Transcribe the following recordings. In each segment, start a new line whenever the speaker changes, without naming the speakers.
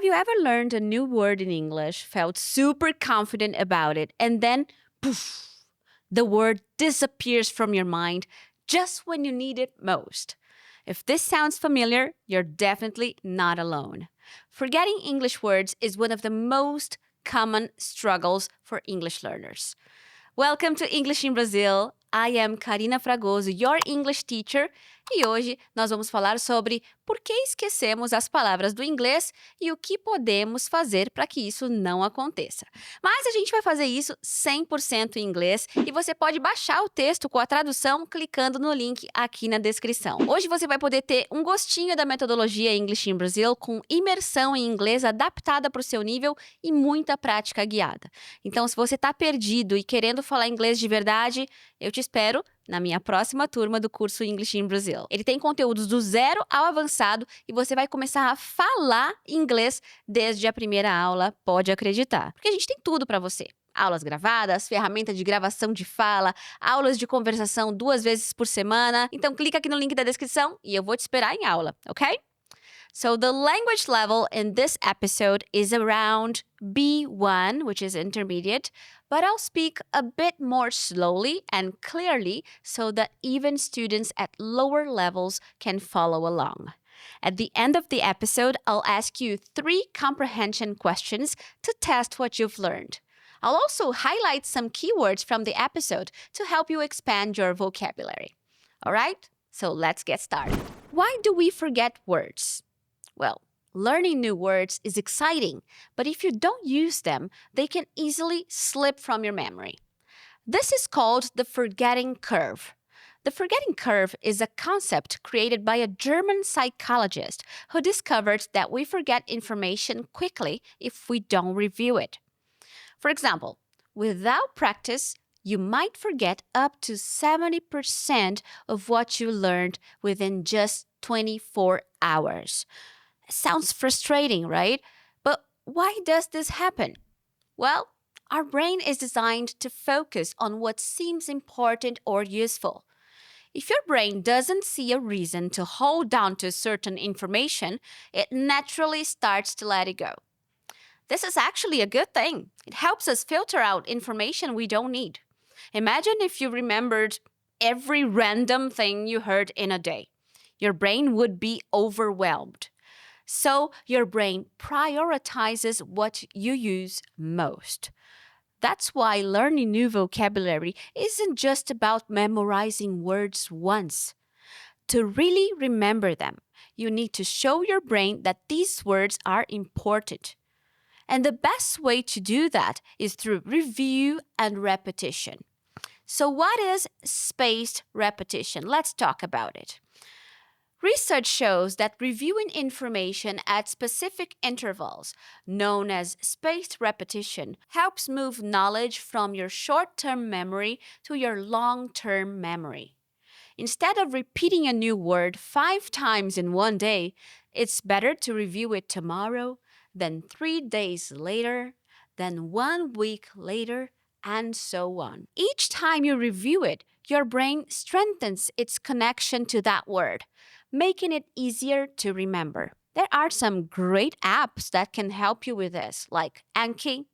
Have you ever learned a new word in English, felt super confident about it, and then, poof, the word disappears from your mind just when you need it most? If this sounds familiar, you're definitely not alone. Forgetting English words is one of the most common struggles for English learners. Welcome to English in Brazil. I am CARINA FRAGOZO, your English teacher, e hoje nós vamos falar sobre por que esquecemos as palavras do inglês e o que podemos fazer para que isso não aconteça. Mas a gente vai fazer isso 100% em inglês e você pode baixar o texto com a tradução clicando no link aqui na descrição. Hoje você vai poder ter um gostinho da metodologia English in Brazil com imersão em inglês adaptada para o seu nível e muita prática guiada. Então, se você está perdido e querendo falar inglês de verdade, eu te espero na minha próxima turma do curso English in Brazil. Ele tem conteúdos do zero ao avançado e você vai começar a falar inglês desde a primeira aula, pode acreditar. Porque a gente tem tudo para você. Aulas gravadas, ferramenta de gravação de fala, aulas de conversação 2 vezes por semana. Então clica aqui no link da descrição e eu vou te esperar em aula, ok? So the language level in this episode is around B1, which is intermediate, but I'll speak a bit more slowly and clearly so that even students at lower levels can follow along. At the end of the episode, I'll ask you 3 comprehension questions to test what you've learned. I'll also highlight some keywords from the episode to help you expand your vocabulary. All right? So let's get started. Why do we forget words? Well, learning new words is exciting, but if you don't use them, they can easily slip from your memory. This is called the forgetting curve. The forgetting curve is a concept created by a German psychologist who discovered that we forget information quickly if we don't review it. For example, without practice, you might forget up to 70% of what you learned within just 24 hours. Sounds frustrating, right? But why does this happen? Well, our brain is designed to focus on what seems important or useful. If your brain doesn't see a reason to hold on to certain information, it naturally starts to let it go. This is actually a good thing. It helps us filter out information we don't need. Imagine if you remembered every random thing you heard in a day. Your brain would be overwhelmed. So your brain prioritizes what you use most. That's why learning new vocabulary isn't just about memorizing words once. To really remember them, you need to show your brain that these words are important. And the best way to do that is through review and repetition. So what is spaced repetition? Let's talk about it. Research shows that reviewing information at specific intervals, known as spaced repetition, helps move knowledge from your short-term memory to your long-term memory. Instead of repeating a new word 5 times in one day, it's better to review it tomorrow, then 3 days later, then 1 week later, and so on. Each time you review it, your brain strengthens its connection to that word, making it easier to remember. There are some great apps that can help you with this, like Anki,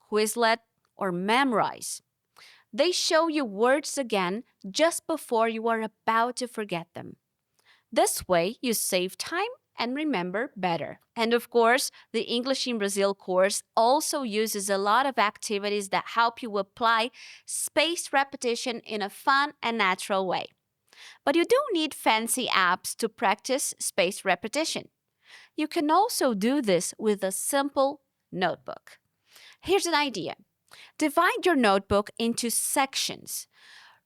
Quizlet, or Memorize. They show you words again just before you are about to forget them. This way, you save time and remember better. And of course, the English in Brazil course also uses a lot of activities that help you apply spaced repetition in a fun and natural way. But you don't need fancy apps to practice spaced repetition. You can also do this with a simple notebook. Here's an idea. Divide your notebook into sections.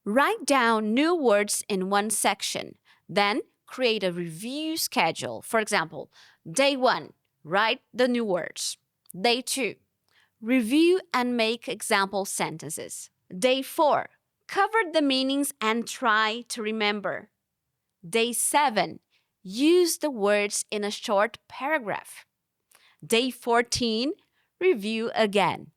Write down new words in one section. Then create a review schedule. For example, day 1, write the new words. Day 2, review and make example sentences. Day 4, cover the meanings and try to remember. Day 7, use the words in a short paragraph. Day 14, review again.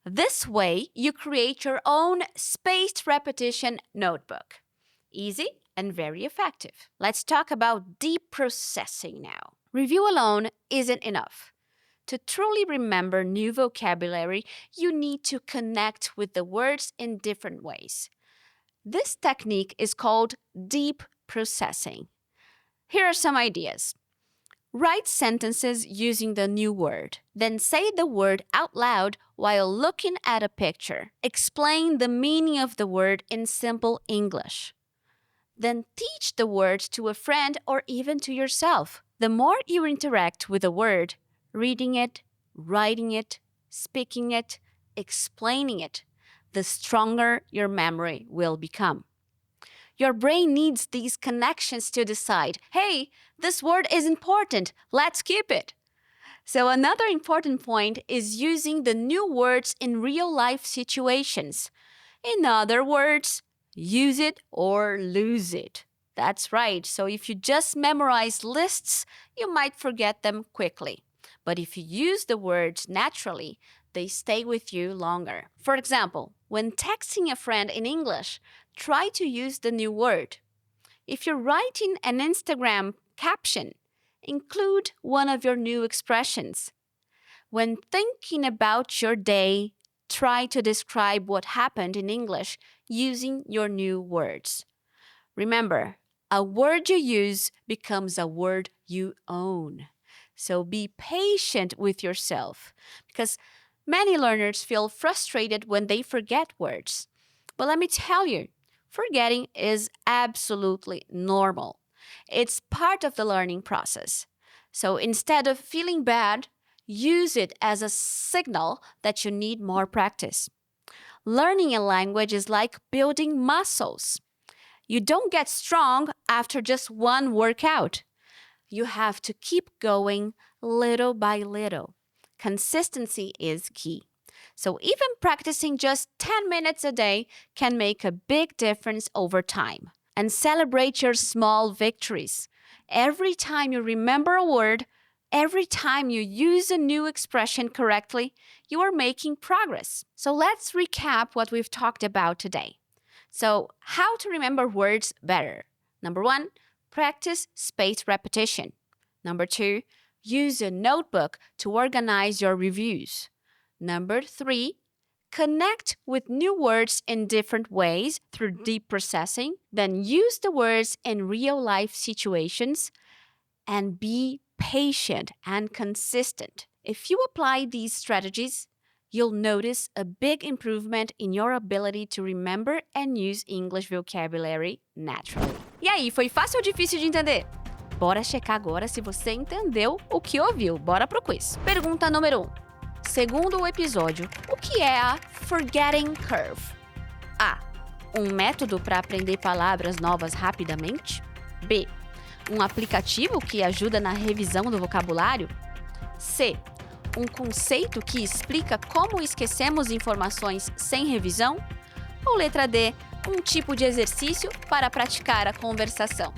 This way, you create your own spaced repetition notebook. Easy and very effective. Let's talk about deep processing now. Review alone isn't enough. To truly remember new vocabulary, you need to connect with the words in different ways. This technique is called deep processing. Here are some ideas. Write sentences using the new word. Then say the word out loud while looking at a picture. Explain the meaning of the word in simple English. Then teach the word to a friend or even to yourself. The more you interact with a word, reading it, writing it, speaking it, explaining it, the stronger your memory will become. Your brain needs these connections to decide, hey, this word is important, let's keep it. So another important point is using the new words in real-life situations. In other words, use it or lose it. That's right. So if you just memorize lists, you might forget them quickly. But if you use the words naturally, they stay with you longer. For example, when texting a friend in English, try to use the new word. If you're writing an Instagram caption, include one of your new expressions. When thinking about your day, try to describe what happened in English using your new words. Remember, a word you use becomes a word you own. So be patient with yourself because many learners feel frustrated when they forget words. But let me tell you, forgetting is absolutely normal. It's part of the learning process. So instead of feeling bad, use it as a signal that you need more practice. Learning a language is like building muscles. You don't get strong after just one workout. You have to keep going little by little. Consistency is key. So even practicing just 10 minutes a day can make a big difference over time. And celebrate your small victories. Every time you remember a word, every time you use a new expression correctly, you are making progress. So let's recap what we've talked about today. So, how to remember words better? Number 1, practice spaced repetition. Number 2, use a notebook to organize your reviews. Number 3, connect with new words in different ways through deep processing. Then use the words in real-life situations. And be patient and consistent. If you apply these strategies, you'll notice a big improvement in your ability to remember and use English vocabulary naturally. E aí, foi fácil ou difícil de entender? Bora checar agora se você entendeu o que ouviu. Bora pro quiz. Pergunta número 1. Segundo o episódio, o que é a forgetting curve? A. Um método para aprender palavras novas rapidamente? B. Um aplicativo que ajuda na revisão do vocabulário? C. Um conceito que explica como esquecemos informações sem revisão? Ou letra D, um tipo de exercício para praticar a conversação?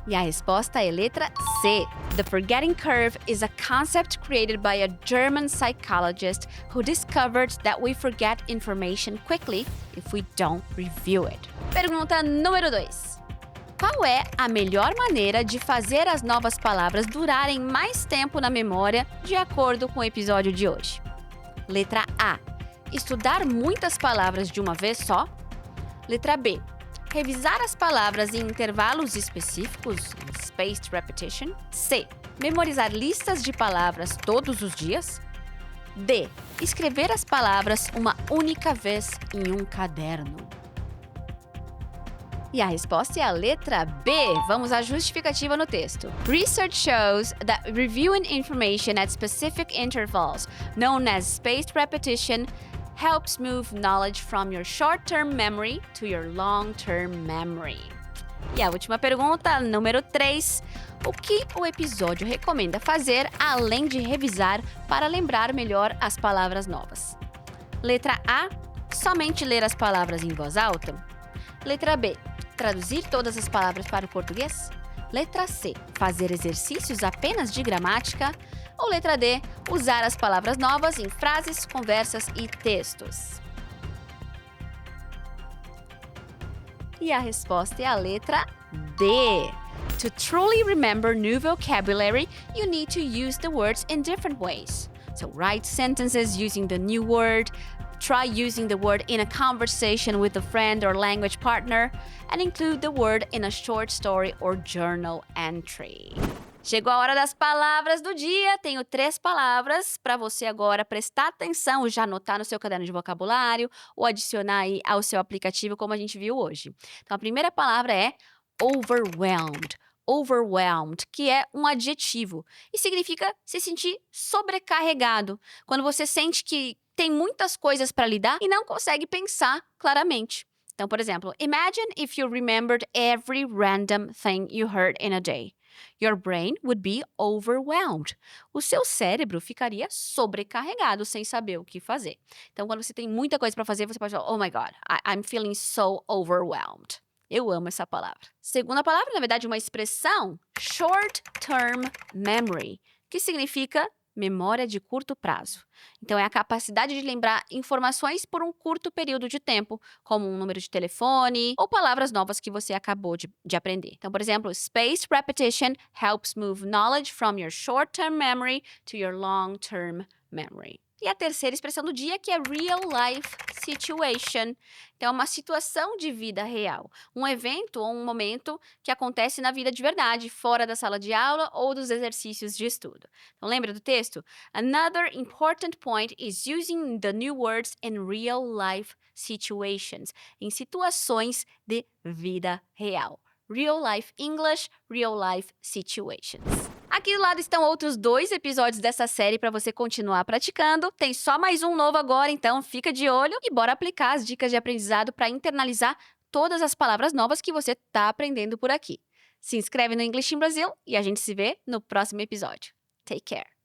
E a resposta é letra C. The forgetting curve is a concept created by a German psychologist who discovered that we forget information quickly if we don't review it. Pergunta número 2. Qual é a melhor maneira de fazer as novas palavras durarem mais tempo na memória, de acordo com o episódio de hoje? Letra A. Estudar muitas palavras de uma vez só. Letra B. Revisar as palavras em intervalos específicos, spaced repetition. C. Memorizar listas de palavras todos os dias. D. Escrever as palavras uma única vez em um caderno. E a resposta é a letra B. Vamos à justificativa no texto. Research shows that reviewing information at specific intervals, known as spaced repetition, helps move knowledge from your short-term memory to your long-term memory. E a última pergunta, número 3. O que o episódio recomenda fazer além de revisar para lembrar melhor as palavras novas? Letra A. Somente ler as palavras em voz alta. Letra B. Traduzir todas as palavras para o português? Letra C. Fazer exercícios apenas de gramática? Ou letra D. Usar as palavras novas em frases, conversas e textos? E a resposta é a letra de. To truly remember new vocabulary, you need to use the words in different ways. So write sentences using the new word, try using the word in a conversation with a friend or language partner, and include the word in a short story or journal entry. Chegou a hora das palavras do dia. Tenho 3 palavras para você agora prestar atenção, já anotar no seu caderno de vocabulário ou adicionar aí ao seu aplicativo, como a gente viu hoje. Então, a primeira palavra é overwhelmed. Overwhelmed, que é um adjetivo e significa se sentir sobrecarregado, quando você sente que tem muitas coisas para lidar e não consegue pensar claramente. Então, por exemplo, imagine if you remembered every random thing you heard in a day. Your brain would be overwhelmed. O seu cérebro ficaria sobrecarregado sem saber o que fazer. Então, quando você tem muita coisa para fazer, você pode falar, oh my God, I'm feeling so overwhelmed. Eu amo essa palavra. Segunda palavra, na verdade, uma expressão, short-term memory, que significa memória de curto prazo. Então, é a capacidade de lembrar informações por um curto período de tempo, como um número de telefone ou palavras novas que você acabou de aprender. Então, por exemplo, spaced repetition helps move knowledge from your short-term memory to your long-term memory. E a terceira expressão do dia, que é real life situation. Então, é uma situação de vida real. Um evento ou um momento que acontece na vida de verdade, fora da sala de aula ou dos exercícios de estudo. Então, lembra do texto? Another important point is using the new words in real life situations. Em situações de vida real. Real life English, real life situations. Aqui do lado estão outros 2 episódios dessa série para você continuar praticando. Tem só mais um novo agora, então fica de olho e bora aplicar as dicas de aprendizado para internalizar todas as palavras novas que você está aprendendo por aqui. Se inscreve no English in Brazil e a gente se vê no próximo episódio. Take care!